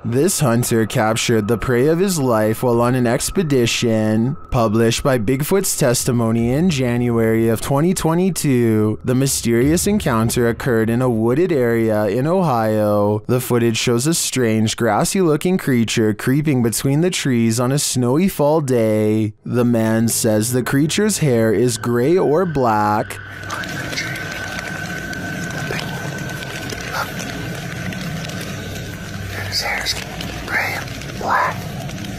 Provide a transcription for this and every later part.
This hunter captured the prey of his life while on an expedition. Published by Bigfoot's Testimony in January of 2022, the mysterious encounter occurred in a wooded area in Ohio. The footage shows a strange, grassy-looking creature creeping between the trees on a snowy fall day. The man says the creature's hair is gray or black. His hair's gray and black.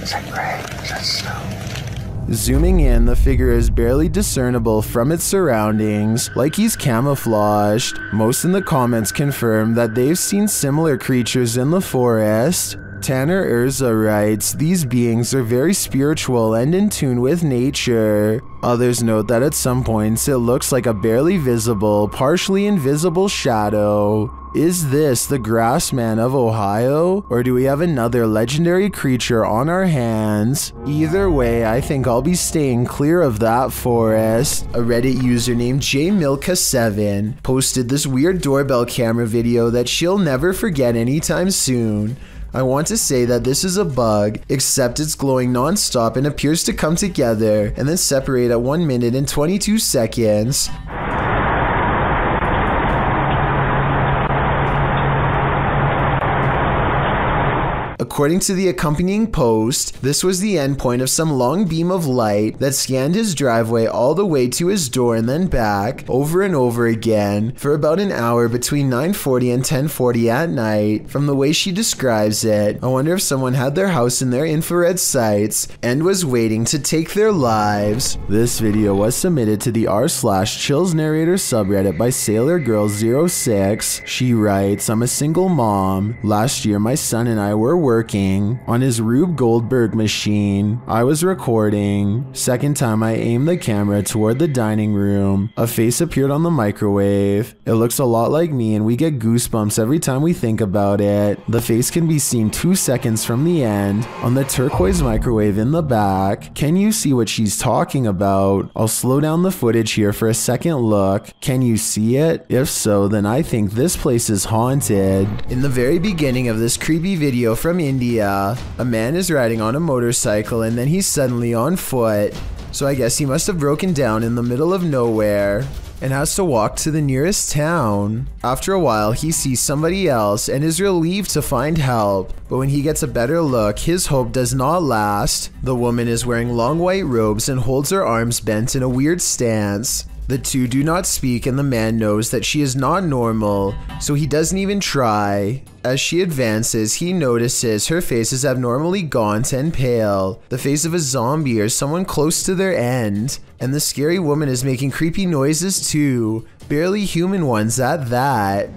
Is that gray? Is that snow? Zooming in, the figure is barely discernible from its surroundings, like he's camouflaged. Most in the comments confirm that they've seen similar creatures in the forest. Tanner Urza writes, "These beings are very spiritual and in tune with nature." Others note that at some points it looks like a barely visible, partially invisible shadow. Is this the Grassman of Ohio, or do we have another legendary creature on our hands? Either way, I think I'll be staying clear of that forest. A Reddit user named jmilka7 posted this weird doorbell camera video that she'll never forget anytime soon. I want to say that this is a bug, except it's glowing non-stop and appears to come together and then separate at 1 minute and 22 seconds. According to the accompanying post, this was the endpoint of some long beam of light that scanned his driveway all the way to his door and then back, over and over again, for about an hour between 9:40 and 10:40 at night. From the way she describes it, I wonder if someone had their house in their infrared sights and was waiting to take their lives. This video was submitted to the r/chills narrator subreddit by SailorGirl06. She writes, "I'm a single mom. Last year my son and I were working on his Rube Goldberg machine. I was recording. Second time I aimed the camera toward the dining room. A face appeared on the microwave. It looks a lot like me and we get goosebumps every time we think about it. The face can be seen 2 seconds from the end on the turquoise microwave in the back. Can you see what she's talking about? I'll slow down the footage here for a second look. Can you see it? If so, then I think this place is haunted." In the very beginning of this creepy video from India, a man is riding on a motorcycle and then he's suddenly on foot. So I guess he must have broken down in the middle of nowhere and has to walk to the nearest town. After a while, he sees somebody else and is relieved to find help. But when he gets a better look, his hope does not last. The woman is wearing long white robes and holds her arms bent in a weird stance. The two do not speak and the man knows that she is not normal, so he doesn't even try. As she advances, he notices her face is abnormally gaunt and pale, the face of a zombie or someone close to their end. And the scary woman is making creepy noises too, barely human ones at that.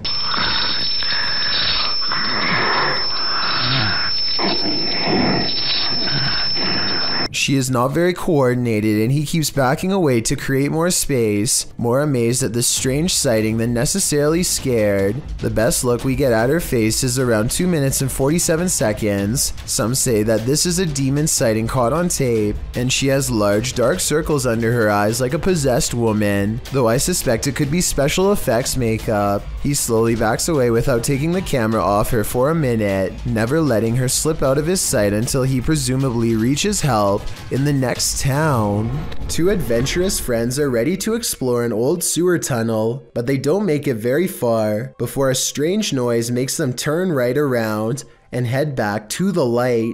She is not very coordinated and he keeps backing away to create more space, more amazed at this strange sighting than necessarily scared. The best look we get at her face is around 2 minutes and 47 seconds. Some say that this is a demon sighting caught on tape, and she has large dark circles under her eyes like a possessed woman, though I suspect it could be special effects makeup. He slowly backs away without taking the camera off her for a minute, never letting her slip out of his sight until he presumably reaches help in the next town. Two adventurous friends are ready to explore an old sewer tunnel, but they don't make it very far before a strange noise makes them turn right around and head back to the light.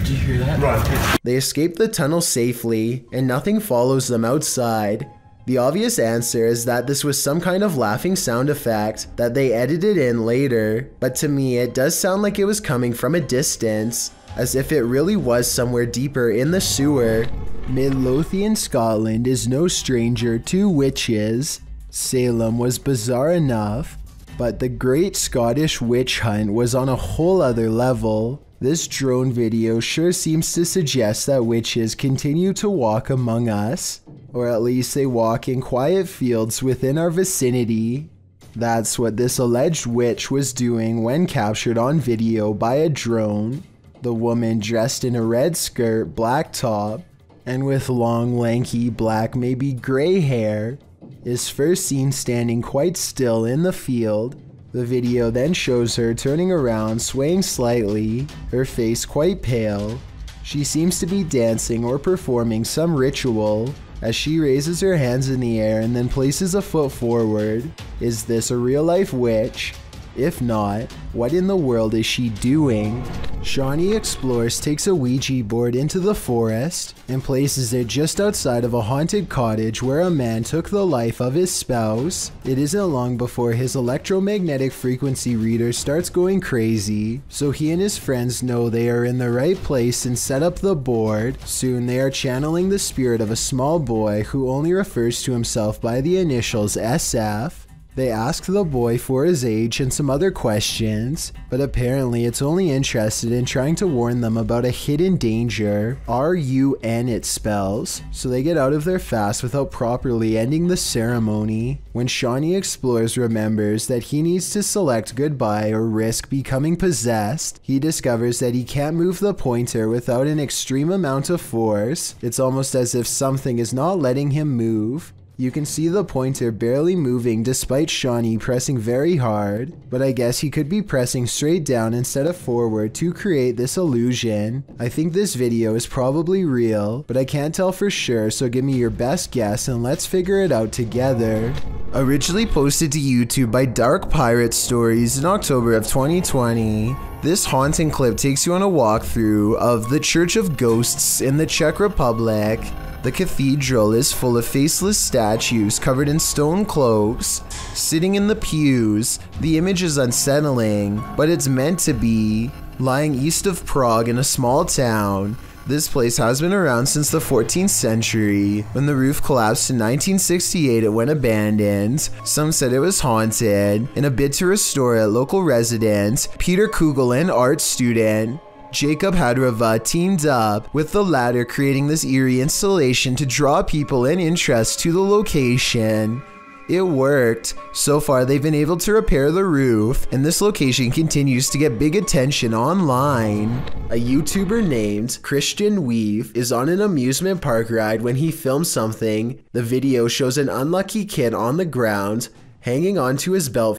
Did you hear that? Right. They escape the tunnel safely, and nothing follows them outside. The obvious answer is that this was some kind of laughing sound effect that they edited in later, but to me it does sound like it was coming from a distance, as if it really was somewhere deeper in the sewer. Midlothian, Scotland is no stranger to witches. Salem was bizarre enough, but the Great Scottish Witch Hunt was on a whole other level. This drone video sure seems to suggest that witches continue to walk among us, or at least they walk in quiet fields within our vicinity. That's what this alleged witch was doing when captured on video by a drone. The woman dressed in a red skirt, black top, and with long, lanky, black, maybe gray hair. is first seen standing quite still in the field. The video then shows her turning around, swaying slightly, her face quite pale. She seems to be dancing or performing some ritual as she raises her hands in the air and then places a foot forward. Is this a real-life witch? If not, what in the world is she doing? Shawnee Explores takes a Ouija board into the forest and places it just outside of a haunted cottage where a man took the life of his spouse. It isn't long before his electromagnetic frequency reader starts going crazy, so he and his friends know they are in the right place and set up the board. Soon they are channeling the spirit of a small boy who only refers to himself by the initials SF. They ask the boy for his age and some other questions, but apparently it's only interested in trying to warn them about a hidden danger. RUN it spells, so they get out of there fast without properly ending the ceremony. When Shawnee Explores remembers that he needs to select goodbye or risk becoming possessed, he discovers that he can't move the pointer without an extreme amount of force. It's almost as if something is not letting him move. You can see the pointer barely moving despite Shawnee pressing very hard, but I guess he could be pressing straight down instead of forward to create this illusion. I think this video is probably real, but I can't tell for sure, so give me your best guess and let's figure it out together. Originally posted to YouTube by Dark Pirate Stories in October of 2020. This haunting clip takes you on a walkthrough of the Church of Ghosts in the Czech Republic. The cathedral is full of faceless statues covered in stone cloaks, sitting in the pews. The image is unsettling, but it's meant to be. Lying east of Prague in a small town, this place has been around since the 14th century. When the roof collapsed in 1968, it went abandoned. Some said it was haunted. In a bid to restore it, local resident Peter Kugel, an art student, Jacob Hadrava teamed up with the latter, creating this eerie installation to draw people and interest to the location. It worked. So far, they've been able to repair the roof, and this location continues to get big attention online. A YouTuber named Christian Weave is on an amusement park ride when he films something. The video shows an unlucky kid on the ground, hanging onto his belt.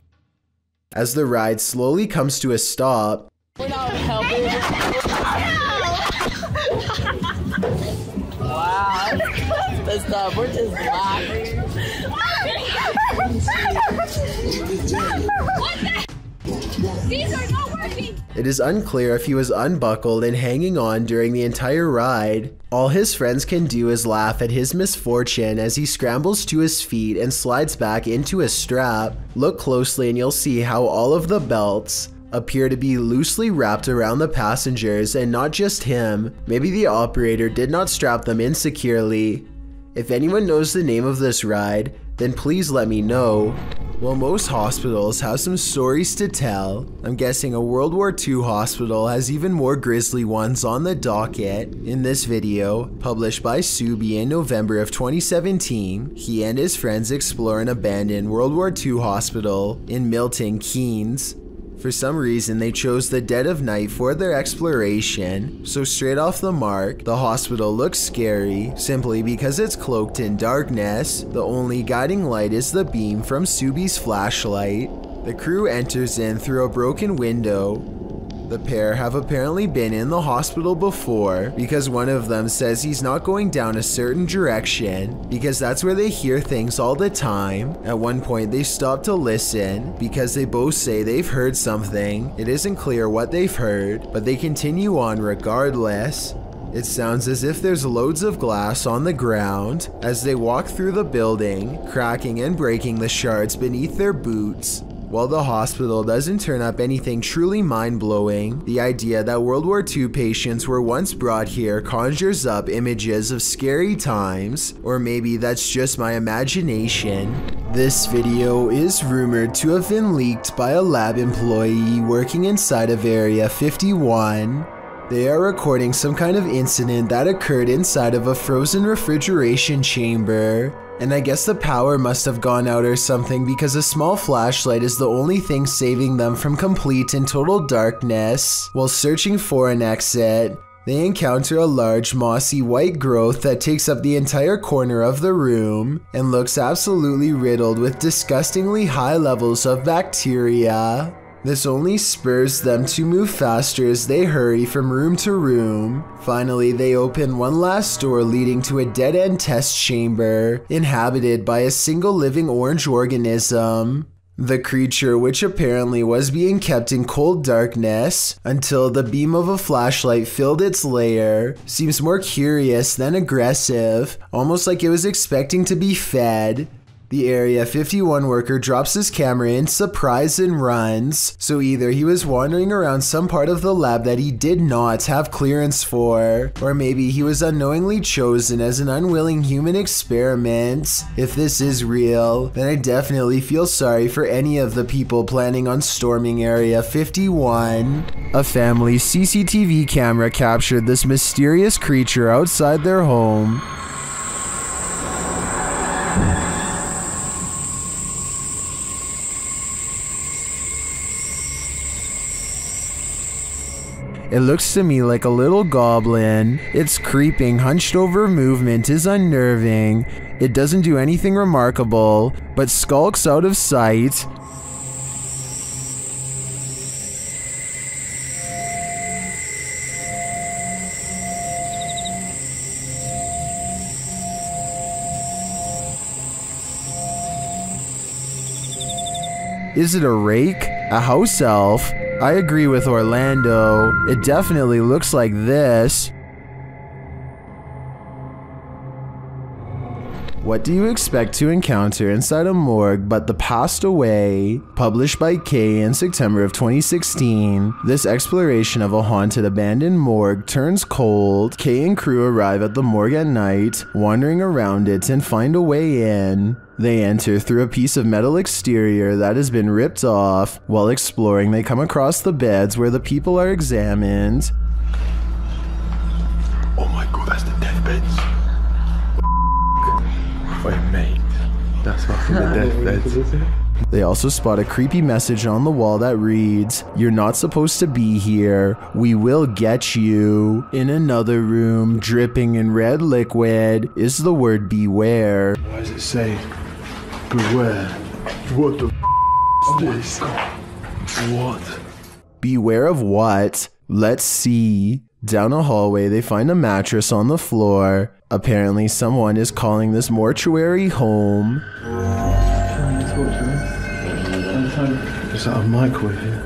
As the ride slowly comes to a stop, we're not helping. Wow, that's stuff. We're just laughing. These are not working. It is unclear if he was unbuckled and hanging on during the entire ride. All his friends can do is laugh at his misfortune as he scrambles to his feet and slides back into his strap. Look closely and you'll see how all of the belts appear to be loosely wrapped around the passengers, and not just him. Maybe the operator did not strap them in securely. If anyone knows the name of this ride, then please let me know. While most hospitals have some stories to tell, I'm guessing a World War II hospital has even more grisly ones on the docket. In this video, published by Subi in November of 2017, he and his friends explore an abandoned World War II hospital in Milton Keynes. For some reason, they chose the dead of night for their exploration, so straight off the mark, the hospital looks scary simply because it's cloaked in darkness. The only guiding light is the beam from Subi's flashlight. The crew enters in through a broken window. The pair have apparently been in the hospital before because one of them says he's not going down a certain direction because that's where they hear things all the time. At one point they stop to listen because they both say they've heard something. It isn't clear what they've heard, but they continue on regardless. It sounds as if there's loads of glass on the ground as they walk through the building, cracking and breaking the shards beneath their boots. While the hospital doesn't turn up anything truly mind-blowing, the idea that World War II patients were once brought here conjures up images of scary times, or maybe that's just my imagination. This video is rumored to have been leaked by a lab employee working inside of Area 51. They are recording some kind of incident that occurred inside of a frozen refrigeration chamber. And I guess the power must have gone out or something because a small flashlight is the only thing saving them from complete and total darkness. While searching for an exit, they encounter a large mossy white growth that takes up the entire corner of the room and looks absolutely riddled with disgustingly high levels of bacteria. This only spurs them to move faster as they hurry from room to room. Finally, they open one last door leading to a dead-end test chamber inhabited by a single living orange organism. The creature, which apparently was being kept in cold darkness until the beam of a flashlight filled its lair, seems more curious than aggressive, almost like it was expecting to be fed. The Area 51 worker drops his camera in surprise and runs, so either he was wandering around some part of the lab that he did not have clearance for, or maybe he was unknowingly chosen as an unwilling human experiment. If this is real, then I definitely feel sorry for any of the people planning on storming Area 51. A family's CCTV camera captured this mysterious creature outside their home. It looks to me like a little goblin. Its creeping, hunched over movement is unnerving. It doesn't do anything remarkable, but skulks out of sight. Is it a rake? A house elf? I agree with Orlando. It definitely looks like this. What do you expect to encounter inside a morgue but the Passed Away? Published by Kay in September of 2016, this exploration of a haunted abandoned morgue turns cold. Kay and crew arrive at the morgue at night, wandering around it and find a way in. They enter through a piece of metal exterior that has been ripped off. While exploring, they come across the beds where the people are examined. Oh my god, that's the deathbeds. Wait, mate. That's fucking the deathbeds. They also spot a creepy message on the wall that reads, "You're not supposed to be here. We will get you." In another room, dripping in red liquid, is the word beware. Why does it say beware? What the is this? What? Beware of what? Let's see. Down a hallway, they find a mattress on the floor. Apparently, someone is calling this mortuary home. Is that a microwave here?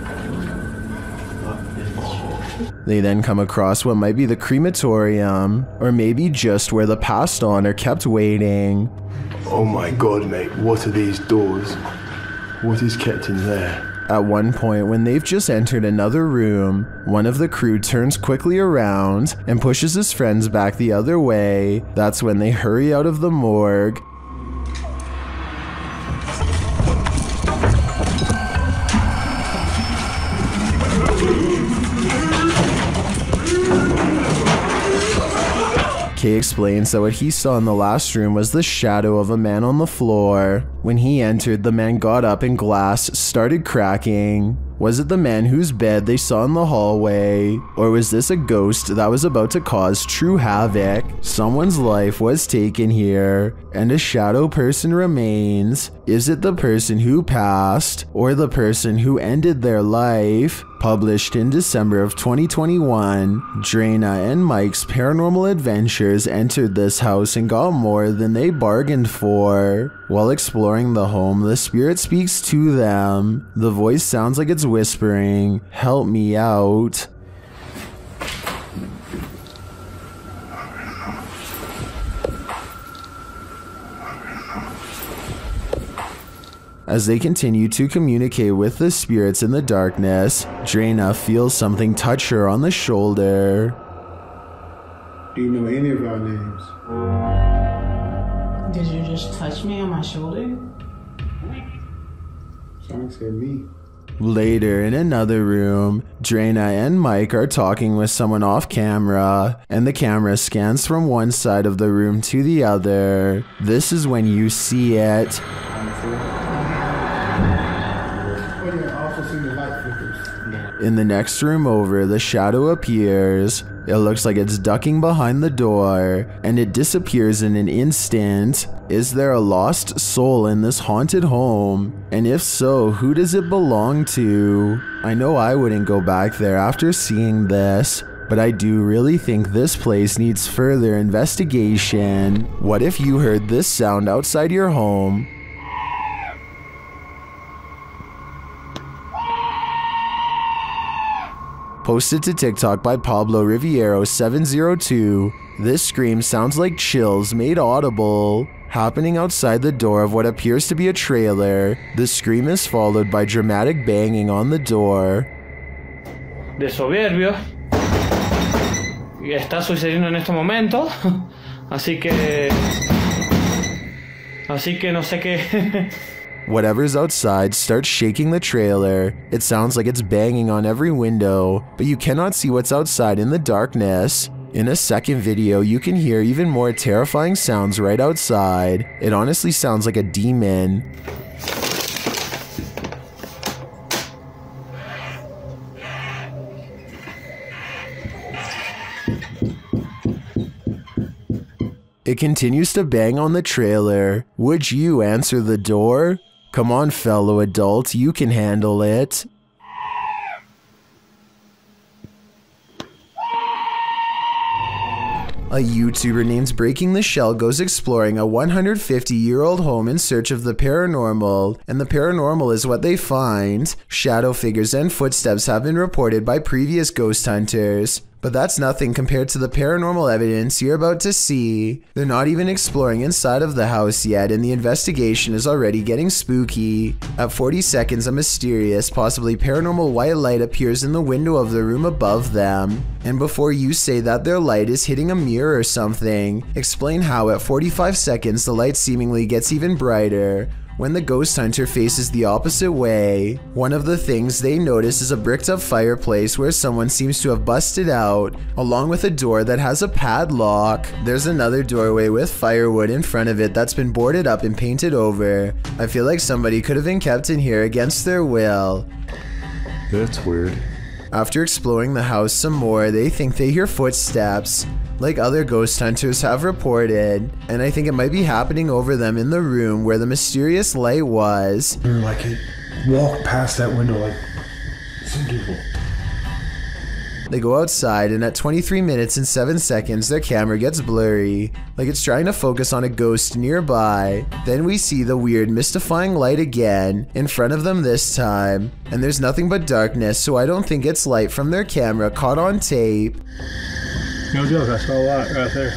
They then come across what might be the crematorium, or maybe just where the passed on are kept waiting. Oh my god, mate, what are these doors? What is kept in there? At one point, when they've just entered another room, one of the crew turns quickly around and pushes his friends back the other way. That's when they hurry out of the morgue. Kay explains that what he saw in the last room was the shadow of a man on the floor. When he entered, the man got up and glass started cracking. Was it the man whose bed they saw in the hallway? Or was this a ghost that was about to cause true havoc? Someone's life was taken here, and a shadow person remains. Is it the person who passed, or the person who ended their life? Published in December of 2021, Drana and Mike's paranormal adventures entered this house and got more than they bargained for. While exploring the home, the spirit speaks to them. The voice sounds like it's whispering, "Help me out." As they continue to communicate with the spirits in the darkness, Drana feels something touch her on the shoulder. Do you know any of our names? Did you just touch me on my shoulder? Someone said me. Later, in another room, Drana and Mike are talking with someone off camera, and the camera scans from one side of the room to the other. This is when you see it. What and also seen the light flickers. In the next room over, the shadow appears. It looks like it's ducking behind the door, and it disappears in an instant. Is there a lost soul in this haunted home? And if so, who does it belong to? I know I wouldn't go back there after seeing this, but I do really think this place needs further investigation. What if you heard this sound outside your home? Posted to TikTok by Pablo Riviero 702. This scream sounds like chills made audible, happening outside the door of what appears to be a trailer. The scream is followed by dramatic banging on the door. De soberbio. Y está sucediendo en este momento. Así que no sé qué. Whatever's outside starts shaking the trailer. It sounds like it's banging on every window, but you cannot see what's outside in the darkness. In a second video, you can hear even more terrifying sounds right outside. It honestly sounds like a demon. It continues to bang on the trailer. Would you answer the door? Come on, fellow adult, you can handle it. A YouTuber named Breaking the Shell goes exploring a 150-year-old home in search of the paranormal, and the paranormal is what they find. Shadow figures and footsteps have been reported by previous ghost hunters, but that's nothing compared to the paranormal evidence you're about to see. They're not even exploring inside of the house yet, and the investigation is already getting spooky. At 40 seconds, a mysterious, possibly paranormal white light appears in the window of the room above them. And before you say that their light is hitting a mirror or something, explain how at 45 seconds the light seemingly gets even brighter when the ghost hunter faces the opposite way. One of the things they notice is a bricked up fireplace where someone seems to have busted out, along with a door that has a padlock. There's another doorway with firewood in front of it that's been boarded up and painted over. I feel like somebody could have been kept in here against their will. That's weird. After exploring the house some more, they think they hear footsteps, like other ghost hunters have reported, and I think it might be happening over them in the room where the mysterious light was. Like it walked past that window like some people. They go outside, and at 23 minutes and 7 seconds, their camera gets blurry, like it's trying to focus on a ghost nearby. Then we see the weird, mystifying light again, in front of them this time, and there's nothing but darkness, so I don't think it's light from their camera caught on tape. No joke, I saw a lot right there.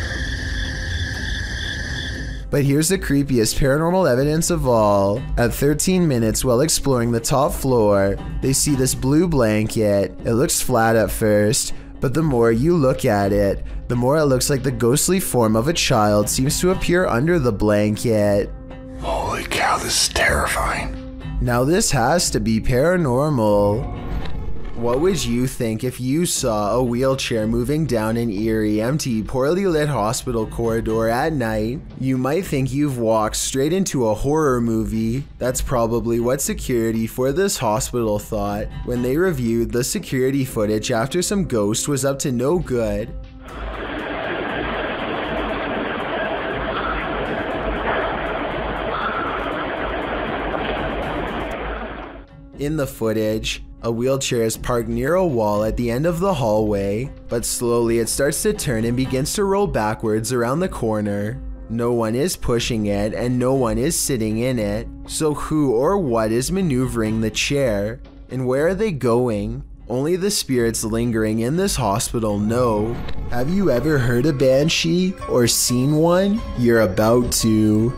But here's the creepiest paranormal evidence of all. At 13 minutes, while exploring the top floor, they see this blue blanket. It looks flat at first, but the more you look at it, the more it looks like the ghostly form of a child seems to appear under the blanket. Holy cow, this is terrifying. Now this has to be paranormal. What would you think if you saw a wheelchair moving down an eerie, empty, poorly lit hospital corridor at night? You might think you've walked straight into a horror movie. That's probably what security for this hospital thought when they reviewed the security footage after some ghost was up to no good. In the footage, a wheelchair is parked near a wall at the end of the hallway, but slowly it starts to turn and begins to roll backwards around the corner. No one is pushing it and no one is sitting in it, so who or what is maneuvering the chair? And where are they going? Only the spirits lingering in this hospital know. Have you ever heard a banshee or seen one? You're about to.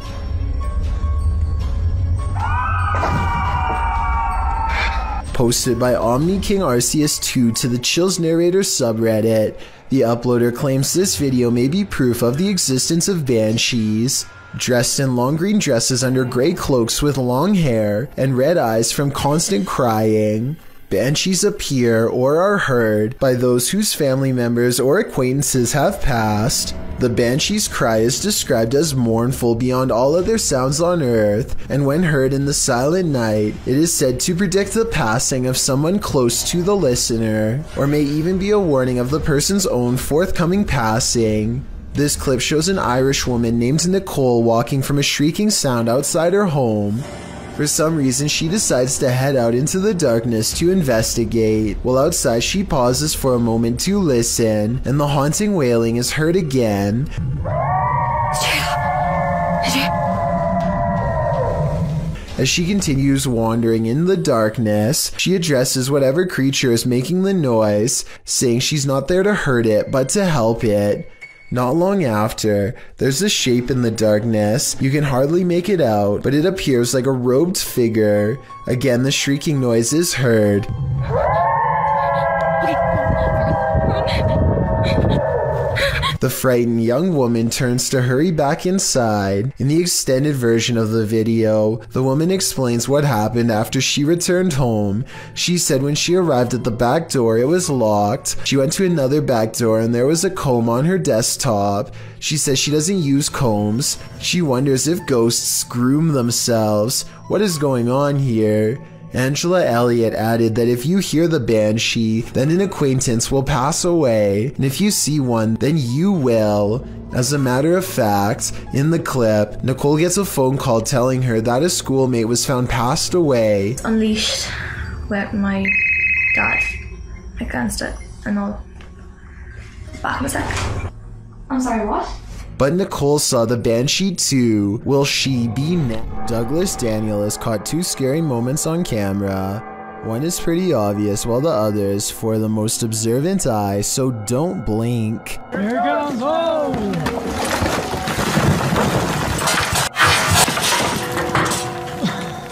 Posted by Omni King Arceus 2 to the Chills Narrator subreddit, the uploader claims this video may be proof of the existence of banshees. Dressed in long green dresses under gray cloaks with long hair and red eyes from constant crying, banshees appear or are heard by those whose family members or acquaintances have passed. The Banshee's cry is described as mournful beyond all other sounds on earth, and when heard in the silent night, it is said to predict the passing of someone close to the listener, or may even be a warning of the person's own forthcoming passing. This clip shows an Irish woman named Nicole walking from a shrieking sound outside her home. For some reason, she decides to head out into the darkness to investigate. While outside, she pauses for a moment to listen, and the haunting wailing is heard again. As she continues wandering in the darkness, she addresses whatever creature is making the noise, saying she's not there to hurt it, but to help it. Not long after, there's a shape in the darkness. You can hardly make it out, but it appears like a robed figure. Again, the shrieking noise is heard. The frightened young woman turns to hurry back inside. In the extended version of the video, the woman explains what happened after she returned home. She said when she arrived at the back door, it was locked. She went to another back door and there was a comb on her desktop. She says she doesn't use combs. She wonders if ghosts groom themselves. What is going on here? Angela Elliott added that if you hear the Banshee, then an acquaintance will pass away, and if you see one, then you will. As a matter of fact, in the clip, Nicole gets a phone call telling her that a schoolmate was found passed away. Unleashed with my dad against it and all. Back in a sec. I'm sorry, what? But Nicole saw the Banshee too. Will she be next? Douglas Daniel has caught two scary moments on camera. One is pretty obvious while the other is for the most observant eye, so don't blink. Here goes home!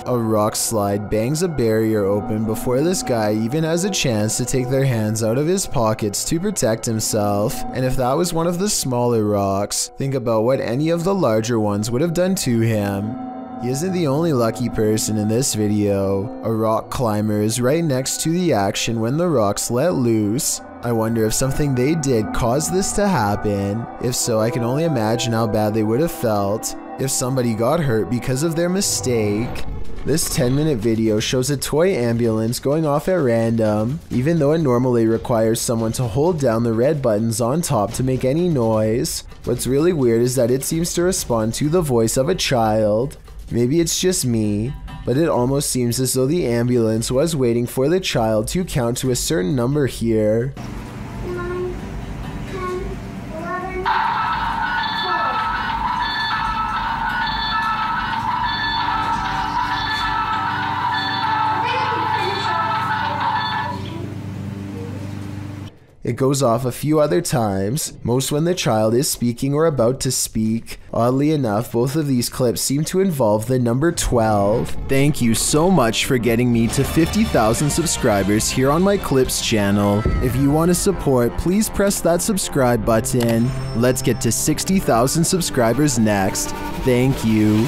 A Rockslide bangs a barrier open before this guy even has a chance to take their hands out of his pockets to protect himself. And if that was one of the smaller rocks, think about what any of the larger ones would have done to him. He isn't the only lucky person in this video. A rock climber is right next to the action when the rocks let loose. I wonder if something they did caused this to happen. If so, I can only imagine how bad they would have felt if somebody got hurt because of their mistake. This 10-minute video shows a toy ambulance going off at random, even though it normally requires someone to hold down the red buttons on top to make any noise. What's really weird is that it seems to respond to the voice of a child. Maybe it's just me, but it almost seems as though the ambulance was waiting for the child to count to a certain number here. 9, 10, 11, 12. It goes off a few other times, most when the child is speaking or about to speak. Oddly enough, both of these clips seem to involve the number 12. Thank you so much for getting me to 50,000 subscribers here on my Clips channel. If you want to support, please press that subscribe button. Let's get to 60,000 subscribers next. Thank you.